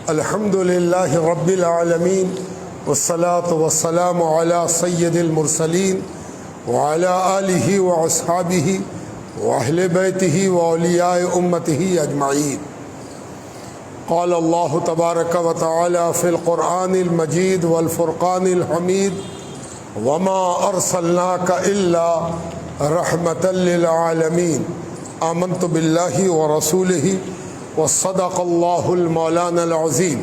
الحمد لله رب العالمين والصلاة والسلام على سيد المرسلين وعلى آله وأصحابه وأهل بيته وأولياء أمته أجمعين. قال الله تبارك وتعالى في القرآن المجيد والفرقان الحميد: وما أرسلناك إلا رحمة للعالمين. آمنت بالله ورسوله وصدق اللہ المولانا العظیم.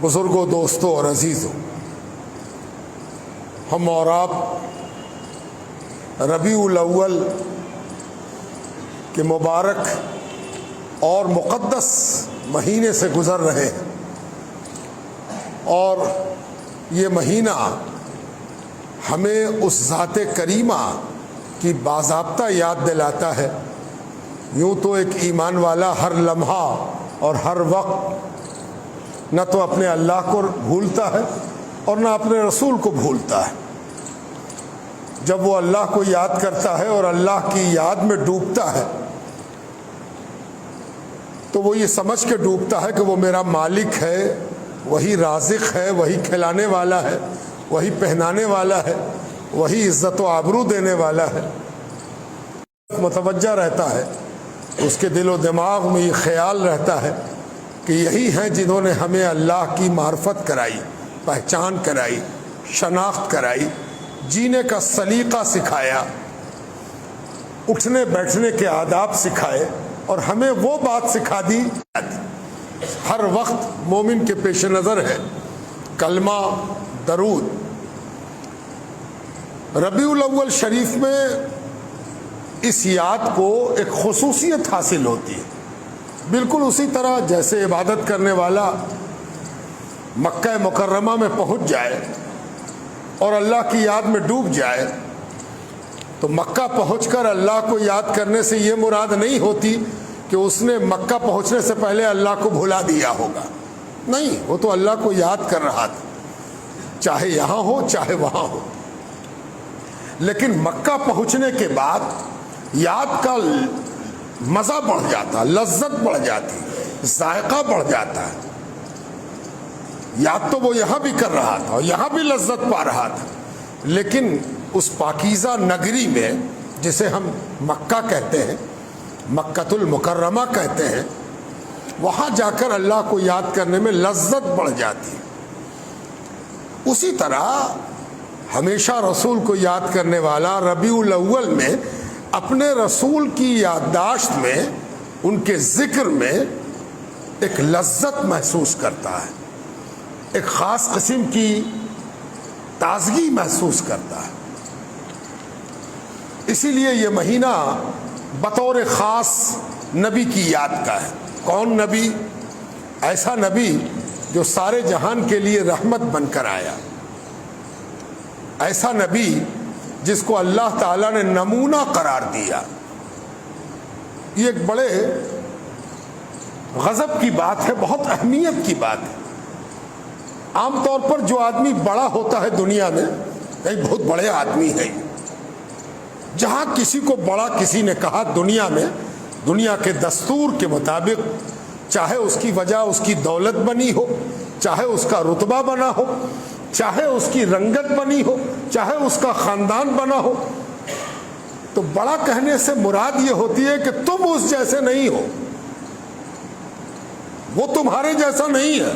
بزرگوں، دوستوں اور عزیزوں، ہم اور آپ ربیع الاول کے مبارک اور مقدس مہینے سے گزر رہے ہیں، اور یہ مہینہ ہمیں اس ذات کریمہ کی باضابطہ یاد دلاتا ہے. یوں تو ایک ایمان والا ہر لمحہ اور ہر وقت نہ تو اپنے اللہ کو بھولتا ہے اور نہ اپنے رسول کو بھولتا ہے. جب وہ اللہ کو یاد کرتا ہے اور اللہ کی یاد میں ڈوبتا ہے تو وہ یہ سمجھ کے ڈوبتا ہے کہ وہ میرا مالک ہے، وہی رازق ہے، وہی کھلانے والا ہے، وہی پہنانے والا ہے، وہی عزت و آبرو دینے والا ہے. متوجہ رہتا ہے، اس کے دل و دماغ میں یہ خیال رہتا ہے کہ یہی ہیں جنہوں نے ہمیں اللہ کی معرفت کرائی، پہچان کرائی، شناخت کرائی، جینے کا سلیقہ سکھایا، اٹھنے بیٹھنے کے آداب سکھائے، اور ہمیں وہ بات سکھا دی ہر وقت مومن کے پیش نظر ہے: کلمہ، درود. ربیع الاول شریف میں اس یاد کو ایک خصوصیت حاصل ہوتی ہے، بالکل اسی طرح جیسے عبادت کرنے والا مکہ مکرمہ میں پہنچ جائے اور اللہ کی یاد میں ڈوب جائے تو مکہ پہنچ کر اللہ کو یاد کرنے سے یہ مراد نہیں ہوتی کہ اس نے مکہ پہنچنے سے پہلے اللہ کو بھلا دیا ہوگا. نہیں، وہ تو اللہ کو یاد کر رہا تھا، چاہے یہاں ہو چاہے وہاں ہو. لیکن مکہ پہنچنے کے بعد یاد کا مزہ بڑھ جاتا، لذت بڑھ جاتی، ذائقہ بڑھ جاتا ہے. یاد تو وہ یہاں بھی کر رہا تھا اور یہاں بھی لذت پا رہا تھا، لیکن اس پاکیزہ نگری میں جسے ہم مکہ کہتے ہیں، مکۃ المکرمہ کہتے ہیں، وہاں جا کر اللہ کو یاد کرنے میں لذت بڑھ جاتی ہے. اسی طرح ہمیشہ رسول کو یاد کرنے والا ربیع الاول میں اپنے رسول کی یادداشت میں، ان کے ذکر میں ایک لذت محسوس کرتا ہے، ایک خاص قسم کی تازگی محسوس کرتا ہے. اسی لیے یہ مہینہ بطور خاص نبی کی یاد کا ہے. کون نبی؟ ایسا نبی جو سارے جہان کے لیے رحمت بن کر آیا، ایسا نبی جس کو اللہ تعالیٰ نے نمونہ قرار دیا. یہ ایک بڑے غضب کی بات ہے، بہت اہمیت کی بات ہے. عام طور پر جو آدمی بڑا ہوتا ہے دنیا میں، کئی بہت بڑے آدمی ہیں، جہاں کسی کو بڑا کسی نے کہا دنیا میں، دنیا کے دستور کے مطابق، چاہے اس کی وجہ اس کی دولت بنی ہو، چاہے اس کا رتبہ بنا ہو، چاہے اس کی رنگت بنی ہو، چاہے اس کا خاندان بنا ہو، تو بڑا کہنے سے مراد یہ ہوتی ہے کہ تم اس جیسے نہیں ہو، وہ تمہارے جیسا نہیں ہے،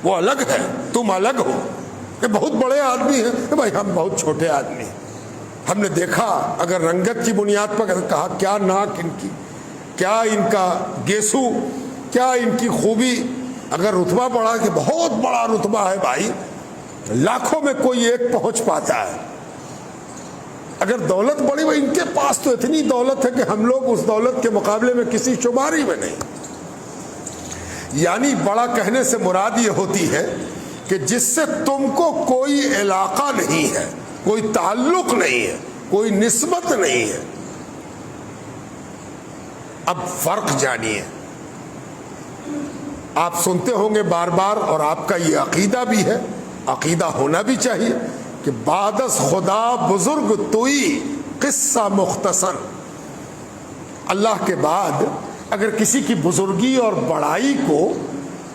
وہ الگ ہے، تم الگ ہو. کہ بہت بڑے آدمی ہیں کہ بھائی ہم بہت چھوٹے آدمی ہیں. ہم نے دیکھا اگر رنگت کی بنیاد پر کہا کیا ناک ان کی، کیا ان کا گیسو، کیا ان کی خوبی. اگر رتبہ بڑا کہ بہت بڑا رتبہ ہے بھائی، لاکھوں میں کوئی ایک پہنچ پاتا ہے. اگر دولت بڑی، ان کے پاس تو اتنی دولت ہے کہ ہم لوگ اس دولت کے مقابلے میں کسی شماری میں نہیں. یعنی بڑا کہنے سے مراد یہ ہوتی ہے کہ جس سے تم کو کوئی علاقہ نہیں ہے، کوئی تعلق نہیں ہے، کوئی نسبت نہیں ہے. اب فرق جانیے. آپ سنتے ہوں گے بار بار، اور آپ کا یہ عقیدہ بھی ہے، عقیدہ ہونا بھی چاہیے، کہ بعد از خدا بزرگ توئی قصہ مختصر. اللہ کے بعد اگر کسی کی بزرگی اور بڑائی کو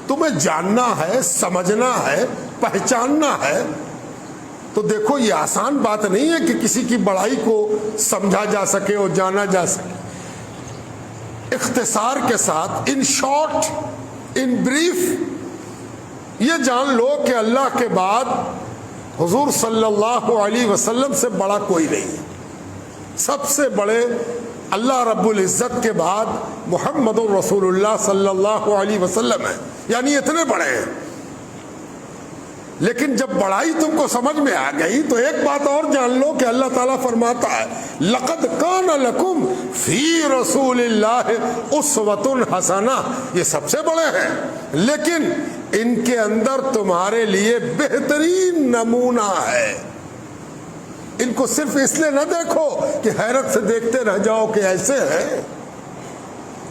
تمہیں جاننا ہے، سمجھنا ہے، پہچاننا ہے، تو دیکھو یہ آسان بات نہیں ہے کہ کسی کی بڑائی کو سمجھا جا سکے اور جانا جا سکے۔ اختصار کے ساتھ، ان شارٹ، ان بریف، یہ جان لو کہ اللہ کے بعد حضور صلی اللہ علیہ وسلم سے بڑا کوئی نہیں ہے۔ سب سے بڑے اللہ رب العزت کے بعد محمد رسول اللہ صلی اللہ علیہ وسلم ہیں، یعنی اتنے بڑے ہیں۔ لیکن جب بڑائی تم کو سمجھ میں آ گئی تو ایک بات اور جان لو کہ اللہ تعالیٰ فرماتا ہے لَقَدْ كَانَ لَكُمْ فِي رَسُولِ اللَّهِ أُسْوَةٌ حَسَنَةٌ، یہ سب سے بڑے ہیں، لیکن ان کے اندر تمہارے لیے بہترین نمونہ ہے۔ ان کو صرف اس لیے نہ دیکھو کہ حیرت سے دیکھتے رہ جاؤ کہ ایسے ہیں،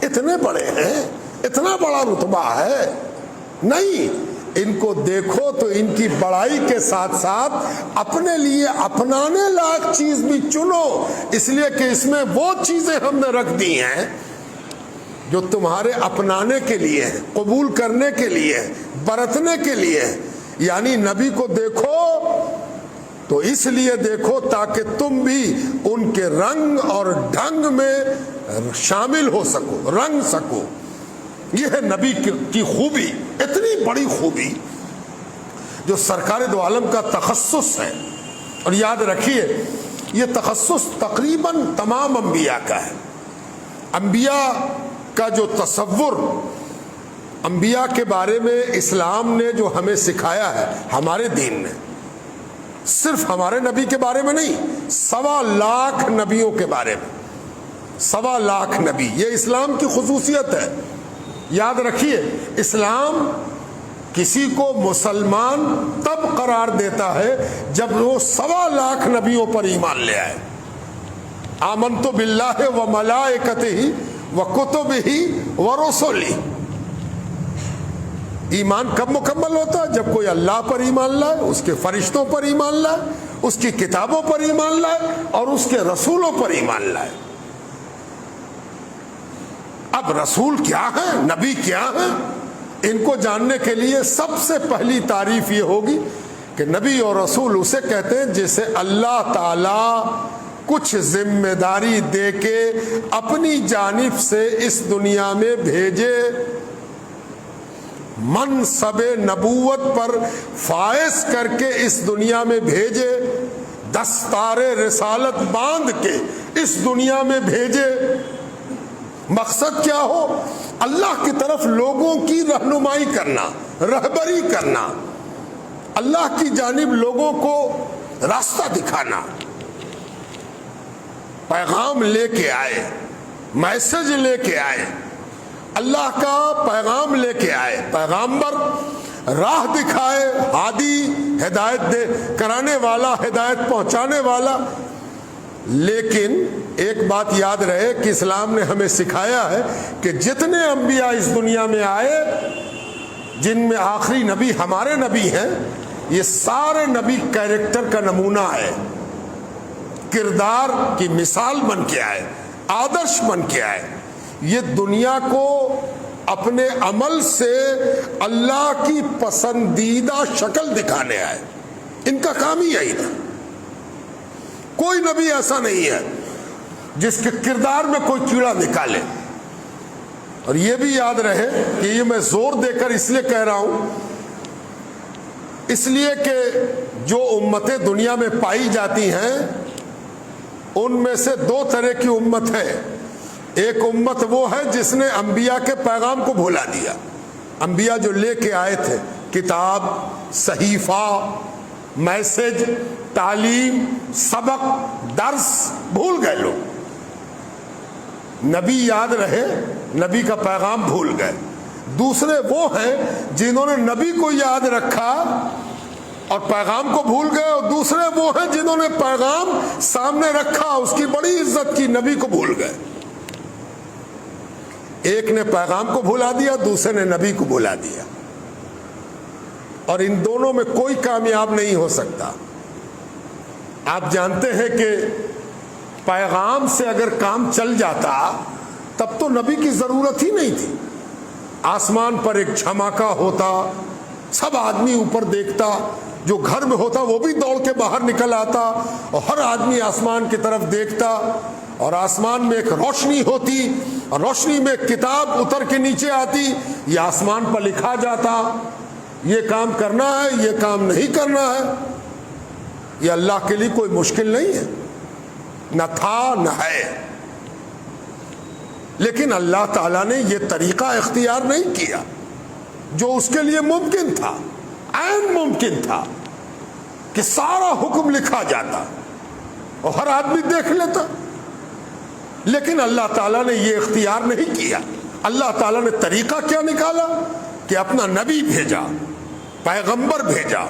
اتنے بڑے ہیں، اتنا بڑا رتبہ ہے، نہیں، ان کو دیکھو تو ان کی بڑائی کے ساتھ ساتھ اپنے لیے اپنانے لائق چیز بھی چنو، اس لیے کہ اس میں وہ چیزیں ہم نے رکھ دی ہیں جو تمہارے اپنانے کے لیے ہیں، قبول کرنے کے لیے، برتنے کے لیے۔ یعنی نبی کو دیکھو تو اس لیے دیکھو تاکہ تم بھی ان کے رنگ اور ڈھنگ میں شامل ہو سکو، رنگ سکو۔ یہ ہے نبی کی خوبی، اتنی بڑی خوبی جو سرکار دو عالم کا تخصص ہے۔ اور یاد رکھیے یہ تخصص تقریباً تمام انبیاء کا ہے۔ انبیاء کا جو تصور انبیاء کے بارے میں اسلام نے جو ہمیں سکھایا ہے، ہمارے دین نے، صرف ہمارے نبی کے بارے میں نہیں، 1.25 لاکھ نبیوں کے بارے میں، 1.25 لاکھ نبی، یہ اسلام کی خصوصیت ہے۔ یاد رکھیے اسلام کسی کو مسلمان تب قرار دیتا ہے جب وہ 1.25 لاکھ نبیوں پر ایمان لے آئے۔ آمنت باللہ و ملائکتہ و کتبہ و رسلہ۔ ایمان کب مکمل ہوتا ہے؟ جب کوئی اللہ پر ایمان لائے، اس کے فرشتوں پر ایمان لائے، اس کی کتابوں پر ایمان لائے اور اس کے رسولوں پر ایمان لائے۔ اب رسول کیا ہے، نبی کیا ہے، ان کو جاننے کے لیے سب سے پہلی تعریف یہ ہوگی کہ نبی اور رسول اسے کہتے ہیں جسے اللہ تعالی کچھ ذمہ داری دے کے اپنی جانب سے اس دنیا میں بھیجے، منصب نبوت پر فائز کر کے اس دنیا میں بھیجے، دستار رسالت باندھ کے اس دنیا میں بھیجے۔ مقصد کیا ہو؟ اللہ کی طرف لوگوں کی رہنمائی کرنا، رہبری کرنا، اللہ کی جانب لوگوں کو راستہ دکھانا۔ پیغام لے کے آئے، میسج لے کے آئے، اللہ کا پیغام لے کے آئے، پیغامبر راہ دکھائے، ہادی ہدایت دے کرانے والا، ہدایت پہنچانے والا۔ لیکن ایک بات یاد رہے کہ اسلام نے ہمیں سکھایا ہے کہ جتنے انبیاء اس دنیا میں آئے، جن میں آخری نبی ہمارے نبی ہیں، یہ سارے نبی کیریکٹر کا نمونہ ہے، کردار کی مثال بن کے آئے، آدرش بن کے آئے۔ یہ دنیا کو اپنے عمل سے اللہ کی پسندیدہ شکل دکھانے آئے، ان کا کام ہی یہی تھا۔ کوئی نبی ایسا نہیں ہے جس کے کردار میں کوئی کیڑا نکالے۔ اور یہ بھی یاد رہے کہ یہ میں زور دے کر اس لیے کہہ رہا ہوں، اس لیے کہ جو امتیں دنیا میں پائی جاتی ہیں ان میں سے 2 طرح کی امت ہے۔ ایک امت وہ ہے جس نے انبیاء کے پیغام کو بھولا دیا، انبیاء جو لے کے آئے تھے، کتاب، صحیفہ، میسج، تعلیم، سبق، درس، بھول گئے لوگ۔ نبی یاد رہے، نبی کا پیغام بھول گئے۔ دوسرے وہ ہیں جنہوں نے نبی کو یاد رکھا اور پیغام کو بھول گئے، اور دوسرے وہ ہیں جنہوں نے پیغام سامنے رکھا، اس کی بڑی عزت کی، نبی کو بھول گئے۔ ایک نے پیغام کو بھلا دیا، دوسرے نے نبی کو بھلا دیا، اور ان دونوں میں کوئی کامیاب نہیں ہو سکتا۔ آپ جانتے ہیں کہ پیغام سے اگر کام چل جاتا تب تو نبی کی ضرورت ہی نہیں تھی. آسمان پر ایک جھماکا ہوتا, سب آدمی اوپر دیکھتا, جو گھر میں ہوتا وہ بھی دوڑ کے باہر نکل آتا, اور ہر آدمی آسمان کی طرف دیکھتا, اور آسمان میں ایک روشنی ہوتی, اور روشنی میں ایک کتاب اتر کے نیچے آتی, یہ آسمان پر لکھا جاتا, یہ کام کرنا ہے, یہ کام نہیں کرنا ہے. یہ اللہ کے لیے کوئی مشکل نہیں ہے, نہ تھا نہ ہے. لیکن اللہ تعالیٰ نے یہ طریقہ اختیار نہیں کیا جو اس کے لیے ممکن تھا, عین ممکن تھا کہ سارا حکم لکھا جاتا اور ہر آدمی دیکھ لیتا. لیکن اللہ تعالیٰ نے یہ اختیار نہیں کیا. اللہ تعالیٰ نے طریقہ کیا نکالا کہ اپنا نبی بھیجا, پیغمبر بھیجا,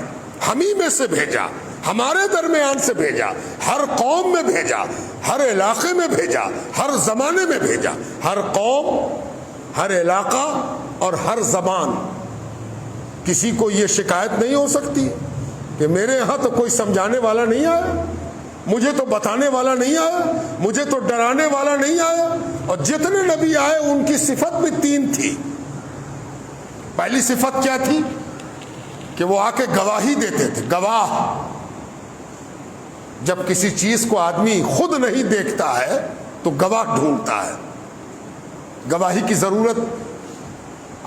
ہمیں میں سے بھیجا, ہمارے درمیان سے بھیجا, ہر قوم میں بھیجا, ہر علاقے میں بھیجا, ہر زمانے میں بھیجا. ہر قوم, ہر علاقہ اور ہر زبان. کسی کو یہ شکایت نہیں ہو سکتی کہ میرے یہاں تو کوئی سمجھانے والا نہیں آیا, مجھے تو بتانے والا نہیں آیا, مجھے تو ڈرانے والا نہیں آیا. اور جتنے نبی آئے ان کی صفت بھی 3 تھی. پہلی صفت کیا تھی کہ وہ آ کے گواہی دیتے تھے. گواہ, جب کسی چیز کو آدمی خود نہیں دیکھتا ہے تو گواہ ڈھونڈتا ہے. گواہی کی ضرورت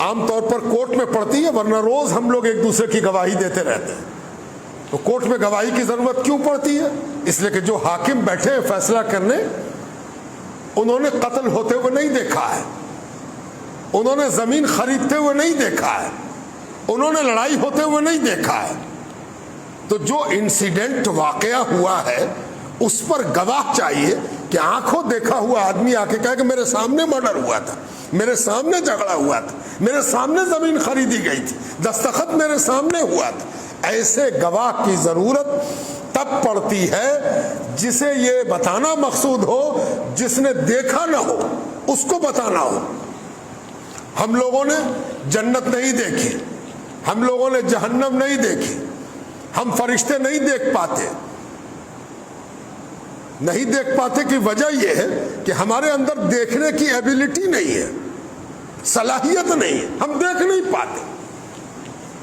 عام طور پر کورٹ میں پڑتی ہے, ورنہ روز ہم لوگ ایک دوسرے کی گواہی دیتے رہتے ہیں. تو کورٹ میں گواہی کی ضرورت کیوں پڑتی ہے؟ اس لیے کہ جو حاکم بیٹھے ہیں فیصلہ کرنے, انہوں نے قتل ہوتے ہوئے نہیں دیکھا ہے, انہوں نے زمین خریدتے ہوئے نہیں دیکھا ہے, انہوں نے لڑائی ہوتے ہوئے نہیں دیکھا ہے. تو جو انسیڈنٹ واقعہ ہوا ہے اس پر گواہ چاہیے کہ آنکھوں دیکھا ہوا آدمی آ کے کہے کہ میرے سامنے مرڈر ہوا تھا, میرے سامنے جھگڑا ہوا تھا, میرے سامنے زمین خریدی گئی تھی, دستخط میرے سامنے ہوا تھا. ایسے گواہ کی ضرورت تب پڑتی ہے جسے یہ بتانا مقصود ہو, جس نے دیکھا نہ ہو اس کو بتانا ہو. ہم لوگوں نے جنت نہیں دیکھی, ہم لوگوں نے جہنم نہیں دیکھی, ہم فرشتے نہیں دیکھ پاتے. نہیں دیکھ پاتے کی وجہ یہ ہے کہ ہمارے اندر دیکھنے کی ایبیلٹی نہیں ہے, صلاحیت نہیں ہے, ہم دیکھ نہیں پاتے.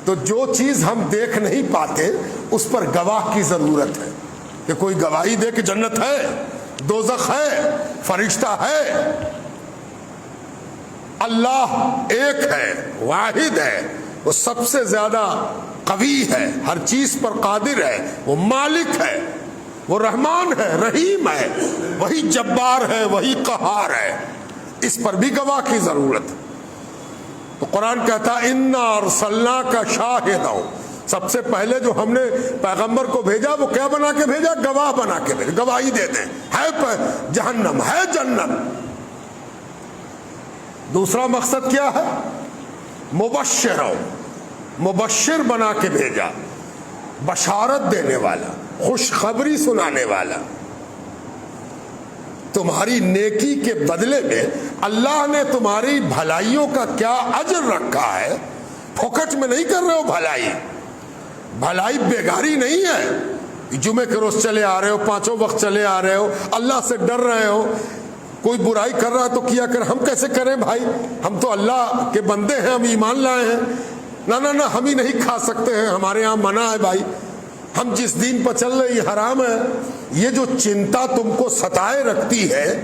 تو جو چیز ہم دیکھ نہیں پاتے اس پر گواہ کی ضرورت ہے کہ کوئی گواہی دے کہ جنت ہے, دوزخ ہے, فرشتہ ہے. اللہ ایک ہے, واحد ہے, وہ سب سے زیادہ قوی ہے, ہر چیز پر قادر ہے, وہ مالک ہے, وہ رحمان ہے, رحیم ہے, وہی جبار ہے, وہی قہار ہے. اس پر بھی گواہ کی ضرورت ہے. تو قرآن کہتا انا ارسلناک شاہدا, سب سے پہلے جو ہم نے پیغمبر کو بھیجا وہ کیا بنا کے بھیجا؟ گواہ بنا کے بھیجا, گواہی دے دیں ہے جہنم ہے جنت. دوسرا مقصد کیا ہے؟ مبشر, مبشر بنا کے بھیجا, بشارت دینے والا, خوشخبری سنانے والا. تمہاری نیکی کے بدلے میں اللہ نے تمہاری بھلائیوں کا کیا اجر رکھا ہے. پھوکٹ میں نہیں کر رہے ہو بھلائی, بھلائی بیگاری نہیں ہے. جمعے کے روز چلے آ رہے ہو, 5 وقت چلے آ رہے ہو, اللہ سے ڈر رہے ہو. کوئی برائی کر رہا ہے تو کیا کر, ہم کیسے کریں بھائی, ہم تو اللہ کے بندے ہیں, ہم ایمان لائے ہیں. نہ ہم ہی نہیں کھا سکتے ہیں, ہمارے ہاں منع ہے بھائی, ہم جس دین پر چل رہے یہ حرام ہے. یہ جو چنتا تم کو ستائے رکھتی ہے,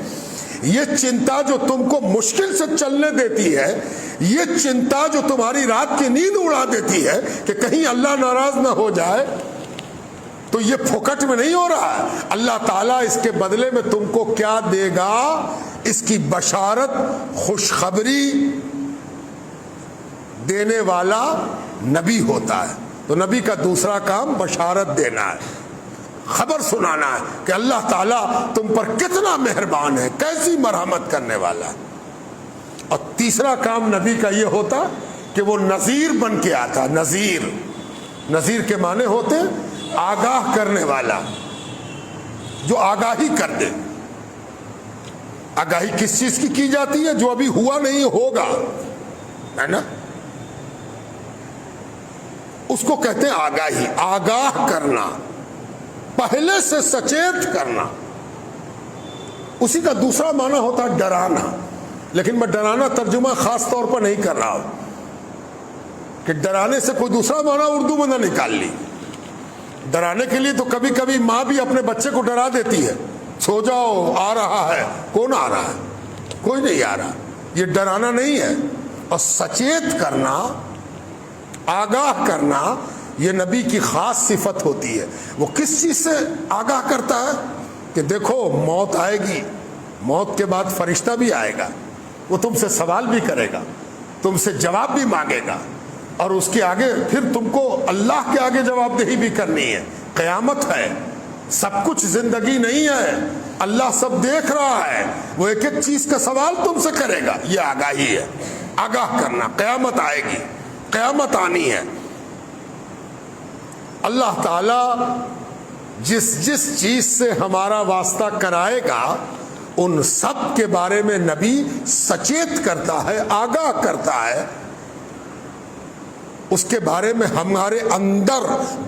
یہ چنتا جو تم کو مشکل سے چلنے دیتی ہے, یہ چنتا جو تمہاری رات کی نیند اڑا دیتی ہے کہ کہیں اللہ ناراض نہ ہو جائے, تو یہ پھوکٹ میں نہیں ہو رہا ہے. اللہ تعالیٰ اس کے بدلے میں تم کو کیا دے گا, اس کی بشارت, خوشخبری دینے والا نبی ہوتا ہے. تو نبی کا دوسرا کام بشارت دینا ہے, خبر سنانا ہے کہ اللہ تعالیٰ تم پر کتنا مہربان ہے, کیسی مرحمت کرنے والا ہے. اور تیسرا کام نبی کا یہ ہوتا کہ وہ نذیر بن کے آتا. نذیر, نذیر کے معنی ہوتے آگاہ کرنے والا, جو آگاہی کر دے. آگاہی کس چیز کی جاتی ہے؟ جو ابھی ہوا نہیں ہوگا, ہے نا, اس کو کہتے ہیں آگاہی. آگاہ کرنا, پہلے سے سچیت کرنا. اسی کا دوسرا معنی ہوتا ہے ڈرانا. لیکن میں ڈرانا ترجمہ خاص طور پر نہیں کر رہا ہوں کہ ڈرانے سے کوئی دوسرا معنی اردو میں نہ نکال لی. ڈرانے کے لیے تو کبھی کبھی ماں بھی اپنے بچے کو ڈرا دیتی ہے, سو جاؤ آ رہا ہے. کون آ رہا ہے؟ کوئی نہیں آ رہا. یہ ڈرانا نہیں ہے. اور سچیت کرنا, آگاہ کرنا, یہ نبی کی خاص صفت ہوتی ہے. وہ کس چیز سے آگاہ کرتا ہے کہ دیکھو موت آئے گی, موت کے بعد فرشتہ بھی آئے گا, وہ تم سے سوال بھی کرے گا, تم سے جواب بھی مانگے گا, اور اس کے آگے پھر تم کو اللہ کے آگے جواب دہی بھی کرنی ہے. قیامت ہے, سب کچھ زندگی نہیں ہے, اللہ سب دیکھ رہا ہے, وہ ایک ایک چیز کا سوال تم سے کرے گا. یہ آگاہی ہے, آگاہ کرنا. قیامت آئے گی, قیامت آنی ہے. اللہ تعالی جس جس چیز سے ہمارا واسطہ کرائے گا ان سب کے بارے میں نبی سچیت کرتا ہے, آگاہ کرتا ہے. اس کے بارے میں ہمارے اندر,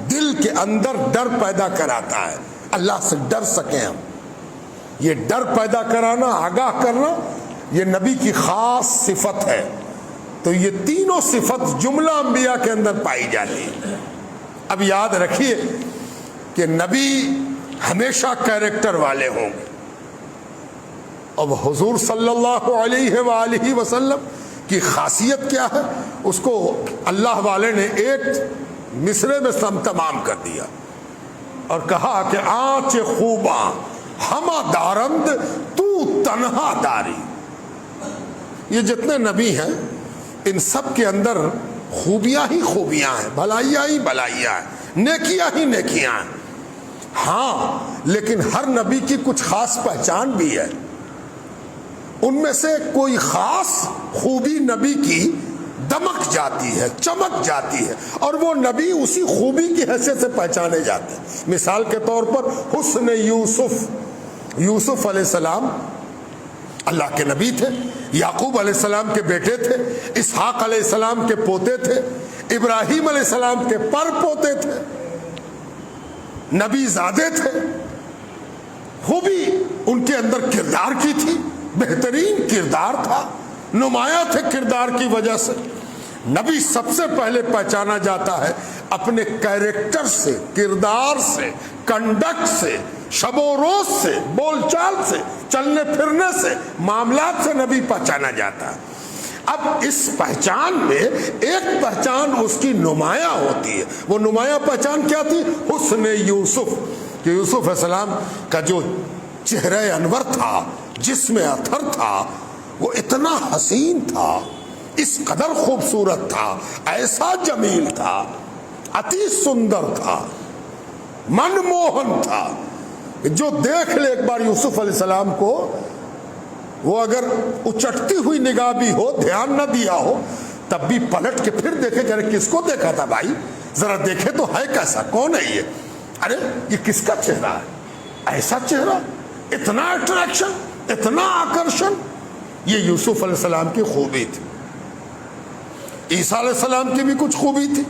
دل کے اندر ڈر پیدا کراتا ہے. اللہ سے ڈر سکیں ہم. یہ ڈر پیدا کرانا, آگاہ کرنا, یہ نبی کی خاص صفت ہے. تو یہ تینوں صفت جملہ انبیاء کے اندر پائی جاتی ہے. اب یاد رکھیے کہ نبی ہمیشہ کیریکٹر والے ہوں گے. اب حضور صلی اللہ علیہ وآلہ وسلم کی خاصیت کیا ہے, اس کو اللہ والے نے ایک مصرے میں تمام کر دیا اور کہا کہ آنچ خوباں ہما دارند تو تنہا داری. یہ جتنے نبی ہیں ان سب کے اندر خوبیاں ہی خوبیاں ہیں, بھلائیاں ہی بھلائیاں ہیں, نیکیاں ہی نیکیاں ہیں. ہاں لیکن ہر نبی کی کچھ خاص پہچان بھی ہے. ان میں سے کوئی خاص خوبی نبی کی دمک جاتی ہے, چمک جاتی ہے, اور وہ نبی اسی خوبی کی حیثیت سے پہچانے جاتے ہیں. مثال کے طور پر حسن یوسف. یوسف علیہ السلام اللہ کے نبی تھے, یعقوب علیہ السلام کے بیٹے تھے, اسحاق علیہ السلام کے پوتے تھے, ابراہیم علیہ السلام کے پر پوتے تھے, نبی زادے تھے. خوبی ان کے اندر کردار کی تھی, بہترین کردار تھا, نمایاں تھے کردار کی وجہ سے. نبی سب سے پہلے پہچانا جاتا ہے اپنے کیریکٹر سے, کردار سے, کنڈکٹ سے, شب و روز سے, بول چال سے, چلنے پھرنے سے, معاملات سے نبی پہچانا جاتا ہے. اب اس پہچان میں ایک پہچان اس کی نمایاں ہوتی ہے. وہ نمایاں پہچان کیا تھی؟ حسن یوسف. کہ یوسف علیہ السلام کا جو چہرہ انور تھا, جسم اطہر تھا, وہ اتنا حسین تھا, اس قدر خوبصورت تھا, ایسا جمیل تھا, اتی سندر تھا, من موہن تھا. جو دیکھ لے ایک بار یوسف علیہ السلام کو, وہ اگر اچٹتی ہوئی نگاہ بھی ہو, دھیان نہ دیا ہو, تب بھی پلٹ کے پھر دیکھے کہ ارے کس کو دیکھا تھا بھائی, ذرا دیکھے تو ہے کیسا, کون ہے یہ, ارے یہ کس کا چہرہ ہے, ایسا چہرہ, اتنا اٹریکشن, اتنا آکرشن. یہ یوسف علیہ السلام کی خوبی تھی. عیسیٰ علیہ السلام کی بھی کچھ خوبی تھی,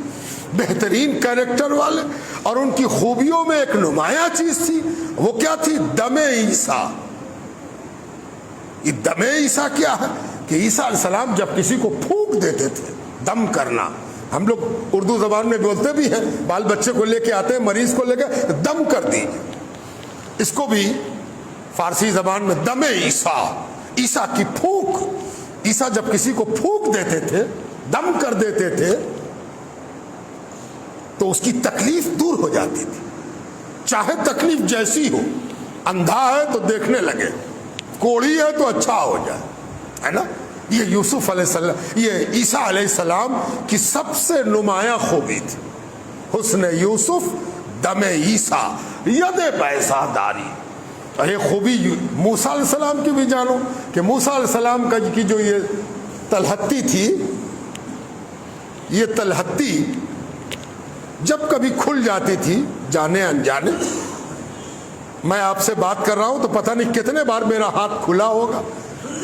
بہترین کیریکٹر والے, اور ان کی خوبیوں میں ایک نمایاں چیز تھی. وہ کیا تھی؟ دم عیسیٰ. یہ دم عیسیٰ کیا ہے کہ عیسیٰ علیہ السلام جب کسی کو پھونک دیتے تھے, دم کرنا, ہم لوگ اردو زبان میں بولتے بھی ہیں, بال بچے کو لے کے آتے ہیں, مریض کو لے کے دم کر دیجیے, اس کو بھی فارسی زبان میں دم عیسیٰ, عیسیٰ کی پھونک. عیسیٰ جب کسی کو پھونک دیتے تھے, دم کر دیتے تھے, تو اس کی تکلیف دور ہو جاتی تھی, چاہے تکلیف جیسی ہو. اندھا ہے تو دیکھنے لگے, کوڑی ہے تو اچھا ہو جائے, ہے نا. یہ یوسف علیہ السلام, یہ عیسیٰ علیہ السلام کی سب سے نمایاں خوبی تھی. حسن یوسف دم عیسیٰ ید بیضا داری. اور یہ خوبی موسیٰ علیہ السلام کی بھی جانو کہ موسیٰ علیہ السلام کی جو یہ تلہتی تھی, یہ تلہتی جب کبھی کھل جاتی تھی جانے انجانے. میں آپ سے بات کر رہا ہوں تو پتہ نہیں کتنے بار میرا ہاتھ کھلا ہوگا.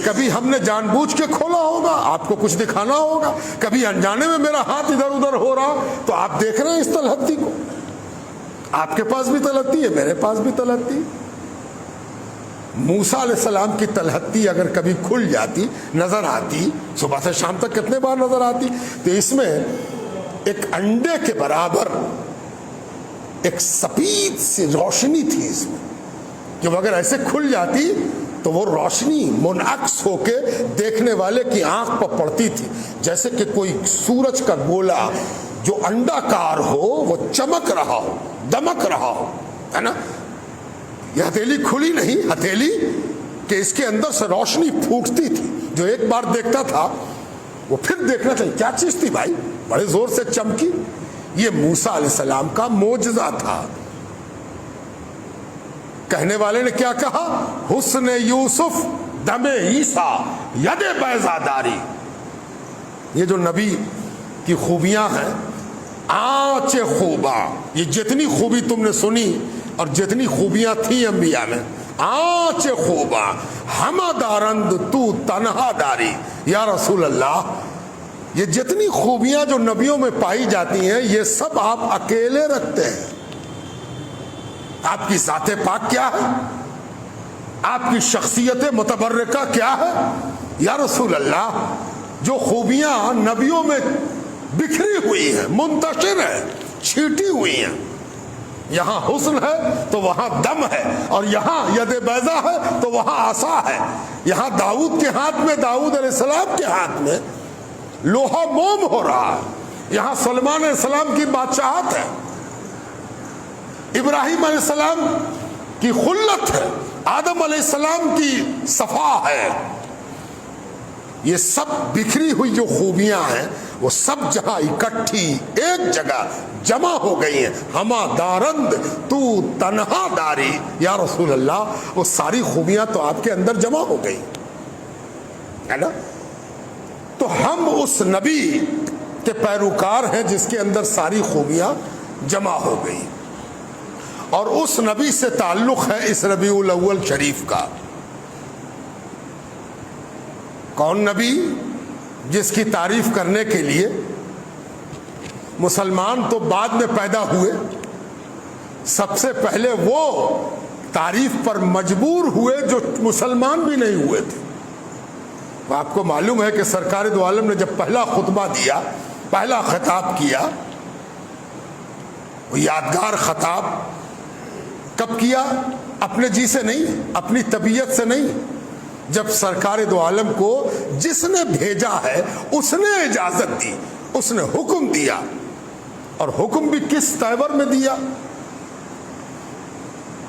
کبھی ہم نے جان بوجھ کے کھولا ہوگا, آپ کو کچھ دکھانا ہوگا. کبھی انجانے میں میرا ہاتھ ادھر ادھر ہو رہا تو آپ دیکھ رہے ہیں اس تلہتی کو. آپ کے پاس بھی تلہتی ہے, میرے پاس بھی تلہتی ہے. موسیٰ علیہ السلام کی تلہٹی اگر کبھی کھل جاتی نظر آتی، صبح سے شام تک کتنے بار نظر آتی، تو اس میں ایک انڈے کے برابر ایک سفید سی روشنی تھی اس میں، کہ اگر ایسے کھل جاتی تو وہ روشنی منعکس ہو کے دیکھنے والے کی آنکھ پر پڑتی تھی، جیسے کہ کوئی سورج کا گولا جو انڈا کار ہو وہ چمک رہا ہو، دمک رہا ہو، ہے نا۔ یہ ہتھیلی کھلی نہیں، ہتھیلی کہ اس کے اندر سے روشنی پھوٹتی تھی، جو ایک بار دیکھتا تھا وہ پھر دیکھنا چاہیے۔ کیا چیز تھی بھائی، بڑے زور سے چمکی؟ یہ موسیٰ علیہ السلام کا معجزہ تھا۔ کہنے والے نے کیا کہا؟ حسن یوسف دم عیسیٰ ید بیضا داری۔ یہ جو نبی کی خوبیاں ہیں، آنچ خوبا، یہ جتنی خوبی تم نے سنی اور جتنی خوبیاں تھیں انبیاء میں، آنچ خوبا ہمہ دارند تو تنہا داری۔ یا رسول اللہ، یہ جتنی خوبیاں جو نبیوں میں پائی جاتی ہیں یہ سب آپ اکیلے رکھتے ہیں۔ آپ کی ذات پاک کیا ہے؟ آپ کی شخصیت متبرکہ کیا ہے؟ یا رسول اللہ، جو خوبیاں نبیوں میں بکھری ہوئی ہیں، منتشر ہیں، چھیٹی ہوئی ہیں، یہاں حسن ہے تو وہاں دم ہے، اور یہاں ید بیضا ہے تو وہاں عصا ہے، یہاں داؤد کے ہاتھ میں، داؤد علیہ السلام کے ہاتھ میں لوہا موم ہو رہا ہے، یہاں سلمان علیہ السلام کی بادشاہت ہے، ابراہیم علیہ السلام کی خلت ہے، آدم علیہ السلام کی صفا ہے۔ یہ سب بکھری ہوئی جو خوبیاں ہیں وہ سب جہاں اکٹھی ایک جگہ جمع ہو گئی ہیں۔ ہما دارند تو تنہا داری۔ یا رسول اللہ، وہ ساری خوبیاں تو آپ کے اندر جمع ہو گئی ہے نا۔ تو ہم اس نبی کے پیروکار ہیں جس کے اندر ساری خوبیاں جمع ہو گئی، اور اس نبی سے تعلق ہے اس ربیع الاول شریف کا۔ کون نبی؟ جس کی تعریف کرنے کے لیے مسلمان تو بعد میں پیدا ہوئے، سب سے پہلے وہ تعریف پر مجبور ہوئے جو مسلمان بھی نہیں ہوئے تھے۔ آپ کو معلوم ہے کہ سرکار دو عالم نے جب پہلا خطبہ دیا، پہلا خطاب کیا، وہ یادگار خطاب کب کیا؟ اپنے جی سے نہیں، اپنی طبیعت سے نہیں، جب سرکار دو عالم کو جس نے بھیجا ہے اس نے اجازت دی، اس نے حکم دیا، اور حکم بھی کس تیور میں دیا؟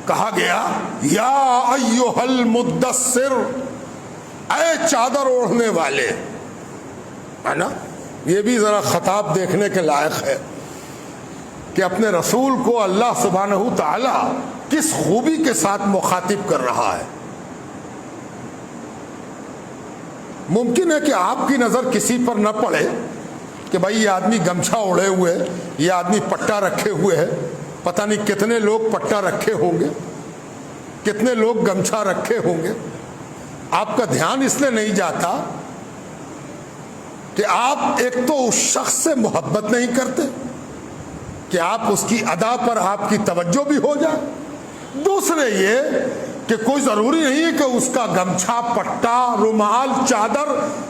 کہا گیا یا ایھا المدثر، اے چادر اوڑھنے والے، ہے نا۔ یہ بھی ذرا خطاب دیکھنے کے لائق ہے کہ اپنے رسول کو اللہ سبحانہ تعالی کس خوبی کے ساتھ مخاطب کر رہا ہے۔ ممکن ہے کہ آپ کی نظر کسی پر نہ پڑے کہ بھائی یہ آدمی گمچھا اوڑھے ہوئے ہے، یہ آدمی پٹا رکھے ہوئے ہے، پتہ نہیں کتنے لوگ پٹا رکھے ہوں گے، کتنے لوگ گمچھا رکھے ہوں گے۔ آپ کا دھیان اس لیے نہیں جاتا کہ آپ ایک تو اس شخص سے محبت نہیں کرتے کہ آپ اس کی ادا پر آپ کی توجہ بھی ہو جائے، دوسرے یہ کہ کوئی ضروری نہیں ہے کہ اس کا گمچھا، پٹا، رومال، چادر،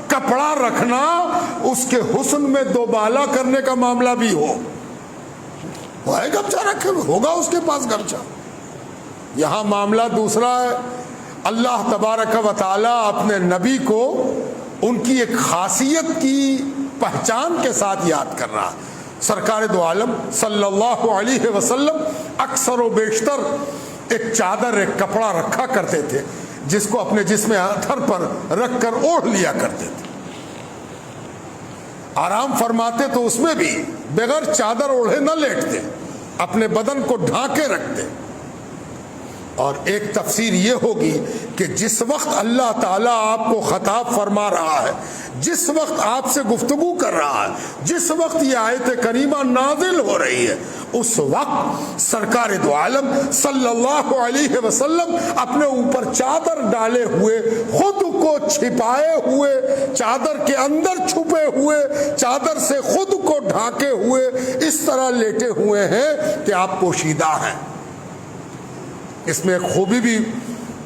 کپڑا رکھنا اس کے حسن میں دوبالا کرنے کا معاملہ بھی ہو۔ وہ ہے گمچھا رکھے ہوئے، ہوگا اس کے پاس گمچھا۔ یہاں معاملہ دوسرا ہے۔ اللہ تبارک و تعالی اپنے نبی کو ان کی ایک خاصیت کی پہچان کے ساتھ یاد کر رہا ہے۔ سرکار دو عالم صلی اللہ علیہ وسلم اکثر و بیشتر ایک چادر، ایک کپڑا رکھا کرتے تھے جس کو اپنے جسم اتھر پر رکھ کر اوڑھ لیا کرتے تھے۔ آرام فرماتے تو اس میں بھی بغیر چادر اوڑھے نہ لیٹتے، اپنے بدن کو ڈھانکے رکھتے۔ اور ایک تفسیر یہ ہوگی کہ جس وقت اللہ تعالیٰ آپ کو خطاب فرما رہا ہے، جس وقت آپ سے گفتگو کر رہا ہے، جس وقت یہ آیت کریمہ نازل ہو رہی ہے، اس وقت سرکار دو عالم صلی اللہ علیہ وسلم اپنے اوپر چادر ڈالے ہوئے، خود کو چھپائے ہوئے، چادر کے اندر چھپے ہوئے، چادر سے خود کو ڈھانکے ہوئے اس طرح لیٹے ہوئے ہیں کہ آپ پوشیدہ ہیں۔ اس میں ایک خوبی بھی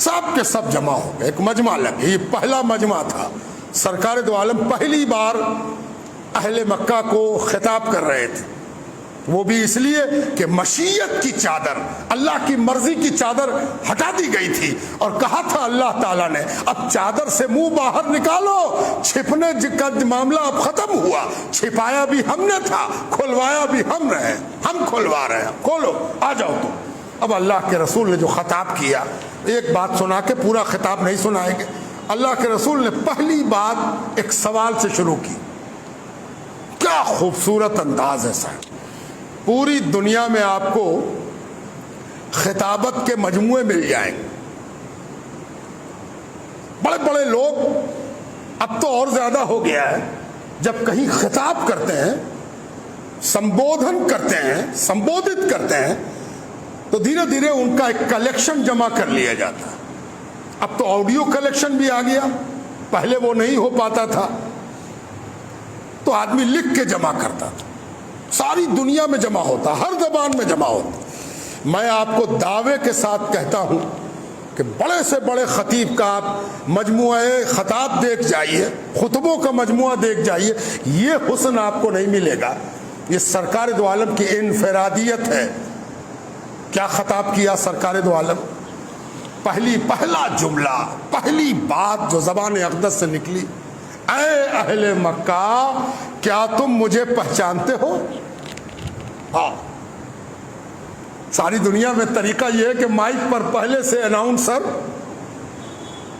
سب کے سب جمع ہو گئے، ایک مجمع لگے. یہ پہلا مجمع تھا. سرکار دو عالم پہلی بار اہل مکہ کو خطاب کر رہے تھے، وہ بھی اس لیے کہ مشیت کی چادر، اللہ کی مرضی کی چادر ہٹا دی گئی تھی، اور کہا تھا اللہ تعالیٰ نے اب چادر سے منہ باہر نکالو. چھپنے کا معاملہ اب ختم ہوا. چھپایا بھی ہم نے تھا، کھلوایا بھی ہم رہے، ہم کھلوا رہے ہیں. کھولو، آ جاؤ تم. اب اللہ کے رسول نے جو خطاب کیا، ایک بات سنا کے پورا خطاب نہیں سنائیں گے. اللہ کے رسول نے پہلی بات ایک سوال سے شروع کی. کیا خوبصورت انداز ہے صاحب. پوری دنیا میں آپ کو خطابت کے مجموعے مل جائیں گے. بڑے بڑے لوگ، اب تو اور زیادہ ہو گیا ہے، جب کہیں خطاب کرتے ہیں، سمبودھن کرتے ہیں، سمبودھت کرتے ہیں، تو دھیرے دھیرے ان کا ایک کلیکشن جمع کر لیا جاتا ہے. اب تو آڈیو کلیکشن بھی آ گیا، پہلے وہ نہیں ہو پاتا تھا، تو آدمی لکھ کے جمع کرتا تھا. ساری دنیا میں جمع ہوتا، ہر زبان میں جمع ہوتا. میں آپ کو دعوے کے ساتھ کہتا ہوں کہ بڑے سے بڑے خطیب کا آپ مجموعہ خطاب دیکھ جائیے، خطبوں کا مجموعہ دیکھ جائیے، یہ حسن آپ کو نہیں ملے گا. یہ سرکار دو عالم کی انفرادیت ہے. کیا خطاب کیا سرکار دو عالم؟ پہلا جملہ، پہلی بات جو زبان اقدس سے نکلی، اے اہل مکہ کیا تم مجھے پہچانتے ہو؟ ہاں. ساری دنیا میں طریقہ یہ ہے کہ مائک پر پہلے سے اناؤنسر،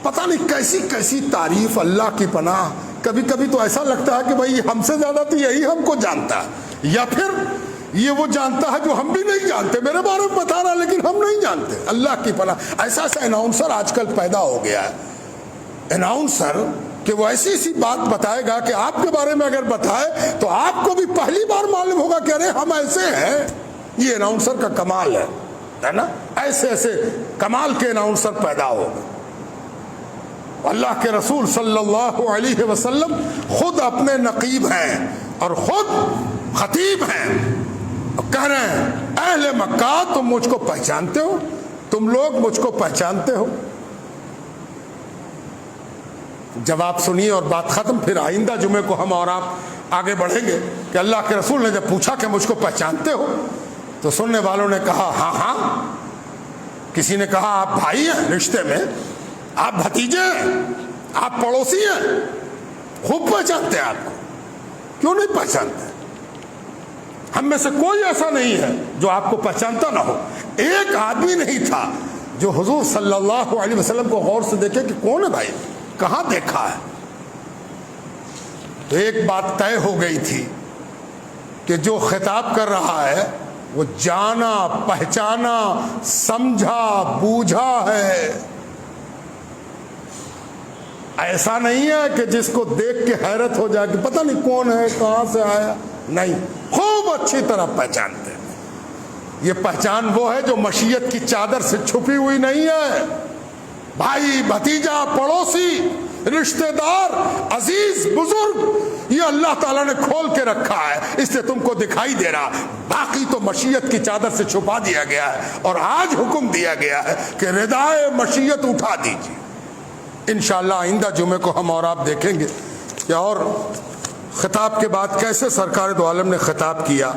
پتہ نہیں کیسی کیسی تعریف، اللہ کی پناہ. کبھی کبھی تو ایسا لگتا ہے کہ بھائی ہم سے زیادہ تو یہی ہم کو جانتا ہے، یا پھر یہ وہ جانتا ہے جو ہم بھی نہیں جانتے. میرے بارے میں بتا رہا لیکن ہم نہیں جانتے. اللہ کی پناہ. ایسا ایسا اناؤنسر آج کل پیدا ہو گیا ہے. اناؤنسر کہ وہ ایسی سی بات بتائے گا کہ آپ کے بارے میں اگر بتائے تو آپ کو بھی پہلی بار معلوم ہوگا کہ ارے ہم ایسے ہیں. یہ اناؤنسر کا کمال ہے نا. ایسے ایسے کمال کے اناؤنسر پیدا ہو گئے. اللہ کے رسول صلی اللہ علیہ وسلم خود اپنے نقیب ہیں اور خود خطیب ہیں، کہہ رہے ہیں اہل مکہ تم مجھ کو پہچانتے ہو، تم لوگ مجھ کو پہچانتے ہو. جواب سنیے اور بات ختم. پھر آئندہ جمعے کو ہم اور آپ آگے بڑھیں گے کہ اللہ کے رسول نے جب پوچھا کہ مجھ کو پہچانتے ہو، تو سننے والوں نے کہا ہاں ہاں. کسی نے کہا آپ بھائی ہیں رشتے میں، آپ بھتیجے ہیں، آپ پڑوسی ہیں، خوب پہچانتے ہیں آپ کو. کیوں نہیں پہچانتے؟ ہم میں سے کوئی ایسا نہیں ہے جو آپ کو پہچانتا نہ ہو. ایک آدمی نہیں تھا جو حضور صلی اللہ علیہ وسلم کو غور سے دیکھے کہ کون ہے بھائی، کہاں دیکھا ہے. تو ایک بات طے ہو گئی تھی کہ جو خطاب کر رہا ہے وہ جانا پہچانا سمجھا بوجھا ہے. ایسا نہیں ہے کہ جس کو دیکھ کے حیرت ہو جائے کہ پتہ نہیں کون ہے، کہاں سے آیا. نہیں، خوب اچھی طرح پہچانتے ہیں. یہ پہچان وہ ہے جو مشیت کی چادر سے چھپی ہوئی نہیں ہے. بھائی بھتیجا پڑوسی رشتہ دار عزیز بزرگ، یہ اللہ تعالیٰ نے کھول کے رکھا ہے، اس سے تم کو دکھائی دے رہا. باقی تو مشیت کی چادر سے چھپا دیا گیا ہے، اور آج حکم دیا گیا ہے کہ ردائے مشیت اٹھا دیجیے. انشاءاللہ آئندہ جمعے کو ہم اور آپ دیکھیں گے کہ اور خطاب کے بعد کیسے سرکار دو عالم نے خطاب کیا.